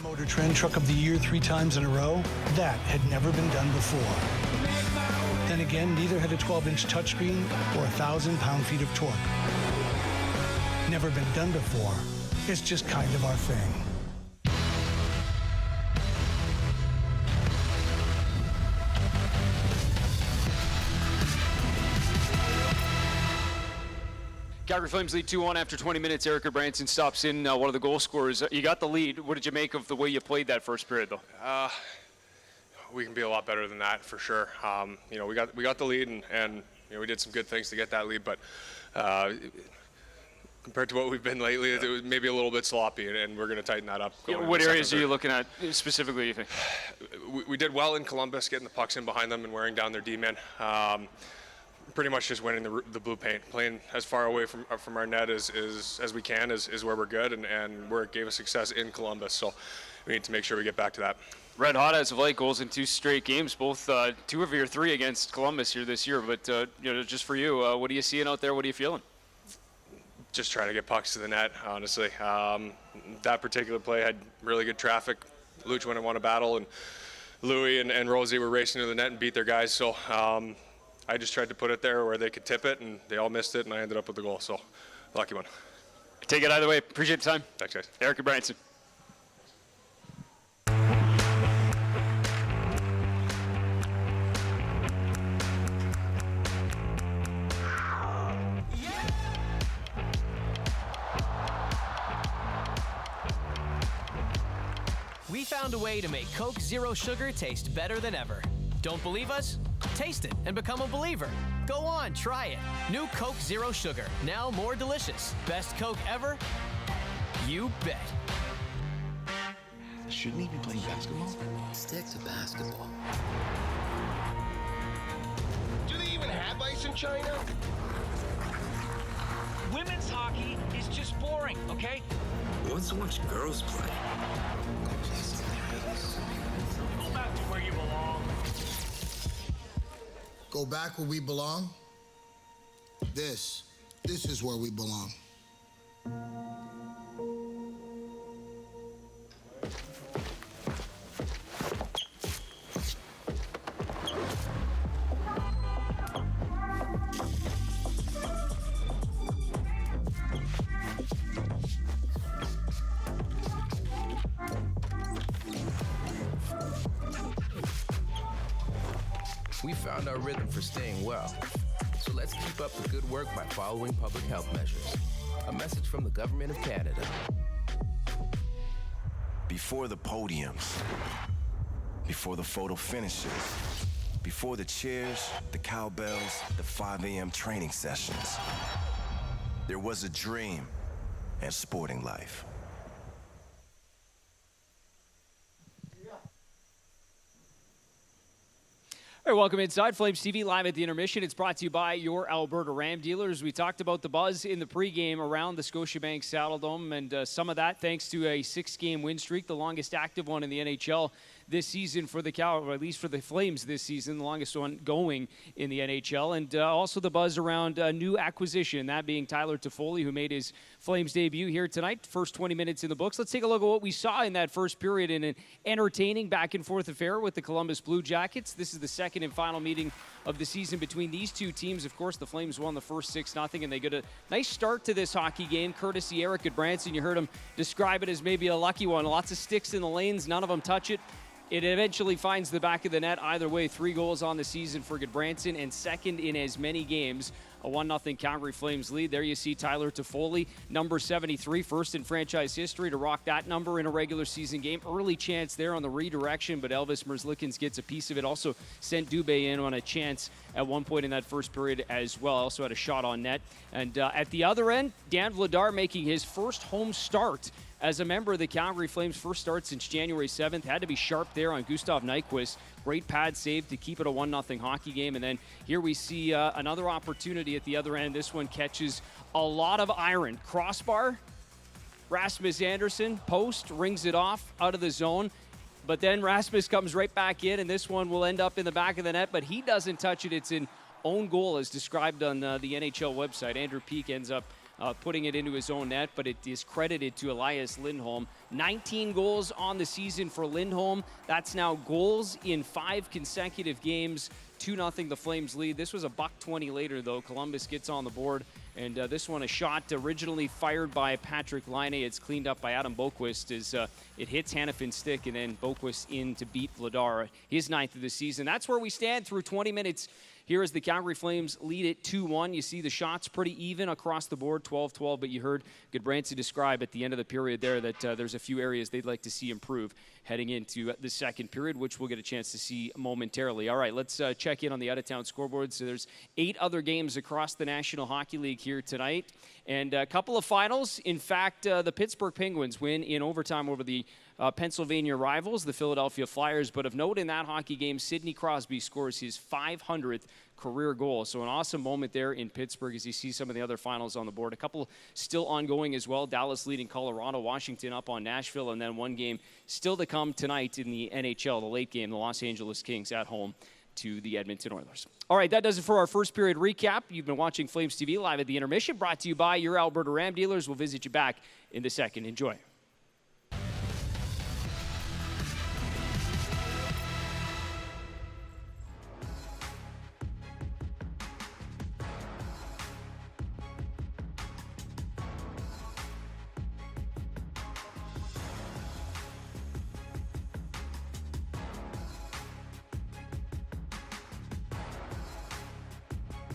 Motor Trend Truck of the Year 3 times in a row, that had never been done before. Then again, neither had a 12-inch touchscreen or 1,000 pound-feet of torque. Never been done before. It's just kind of our thing. Calgary Flames lead 2-1 after 20 minutes. Eric Branson stops in, one of the goal scorers. You got the lead. What did you make of the way you played that first period, though? We can be a lot better than that, for sure. We got the lead, and we did some good things to get that lead, but compared to what we've been lately, it was maybe a little bit sloppy, and we're going to tighten that up. What areas are you looking at specifically, you think? We did well in Columbus, getting the pucks in behind them and wearing down their D-men. Pretty much just winning the blue paint. Playing as far away from our net as we can is where we're good, and where it gave us success in Columbus. So we need to make sure we get back to that. Red hot as of late, goals in 2 straight games, both 2 of your 3 against Columbus here this year. But just for you, what are you seeing out there? What are you feeling? Just trying to get pucks to the net, honestly. That particular play had really good traffic. Luch went and won a battle, and Louis and Rosie were racing to the net and beat their guys. So I just tried to put it there where they could tip it, and they all missed it, and I ended up with the goal. So lucky one. Take it either way. Appreciate the time. Thanks, guys. Eric Branson. We found a way to make Coke Zero Sugar taste better than ever. Don't believe us? Taste it and become a believer. Go on, try it. New Coke Zero Sugar, now more delicious. Best Coke ever? You bet. Shouldn't he be playing basketball? Stick to basketball. Do they even have ice in China? Women's hockey is just boring, okay? What's to watch girls play? Go back to where you belong. Go back where we belong? This is where we belong. We found our rhythm for staying well. So let's keep up the good work by following public health measures. A message from the Government of Canada. Before the podiums, before the photo finishes, before the cheers, the cowbells, the 5 a.m. training sessions, there was a dream and sporting life. All right, welcome inside Flames TV live at the Intermission. It's brought to you by your Alberta Ram dealers. We talked about the buzz in the pregame around the Scotiabank Saddledome, and some of that thanks to a 6-game win streak, the longest active one in the NHL this season for the or at least for the Flames this season, the longest one going in the NHL, and also the buzz around a new acquisition, that being Tyler Toffoli, who made his Flames debut here tonight. First 20 minutes in the books. Let's take a look at what we saw in that first period in an entertaining back-and-forth affair with the Columbus Blue Jackets. This is the second and final meeting of the season between these two teams. Of course, the Flames won the first 6-0, and they get a nice start to this hockey game, courtesy Eric Branson. You heard him describe it as maybe a lucky one. Lots of sticks in the lanes, none of them touch it. It eventually finds the back of the net. Either way, 3 goals on the season for Branson, and second in as many games. A 1-0 Calgary Flames lead. There you see Tyler Toffoli, number 73, first in franchise history to rock that number in a regular season game. Early chance there on the redirection, but Elvis Merzlikins gets a piece of it. Also sent Dubé in on a chance at one point in that first period as well. Also had a shot on net. And at the other end, Dan Vladar making his first home start as a member of the Calgary Flames. First start since January 7th. Had to be sharp there on Gustav Nyquist. Great pad save to keep it a 1-0 hockey game. And then here we see another opportunity at the other end. This one catches a lot of iron. Crossbar, Rasmus Andersson, post, rings it off out of the zone. But then Rasmus comes right back in, and this one will end up in the back of the net, but he doesn't touch it. It's an own goal as described on the NHL website. Andrew Peak ends up putting it into his own net, but it is credited to Elias Lindholm. 19 goals on the season for Lindholm. That's now goals in 5 consecutive games. 2-0 the Flames lead. This was a $1.20 later, though. Columbus gets on the board. And this one, a shot originally fired by Patrick Laine. It's cleaned up by Adam Boqvist as it hits Hannafin's stick, and then Boqvist in to beat Vladar. His 9th of the season. That's where we stand through 20 minutes. Here as the Calgary Flames lead it 2-1. You see the shots pretty even across the board, 12-12, but you heard Goodbranson describe at the end of the period there that there's a few areas they'd like to see improve heading into the second period, which we'll get a chance to see momentarily. All right, let's check in on the out-of-town scoreboard. So there's 8 other games across the National Hockey League here tonight, and a couple of finals. In fact, the Pittsburgh Penguins win in overtime over the Pennsylvania rivals, the Philadelphia Flyers. But of note in that hockey game, Sidney Crosby scores his 500th career goal. So an awesome moment there in Pittsburgh as you see some of the other finals on the board. A couple still ongoing as well. Dallas leading Colorado, Washington up on Nashville, and then one game still to come tonight in the NHL, the late game, the Los Angeles Kings at home to the Edmonton Oilers. All right, that does it for our first period recap. You've been watching Flames TV live at the Intermission, brought to you by your Alberta Ram dealers. We'll visit you back in the second. Enjoy.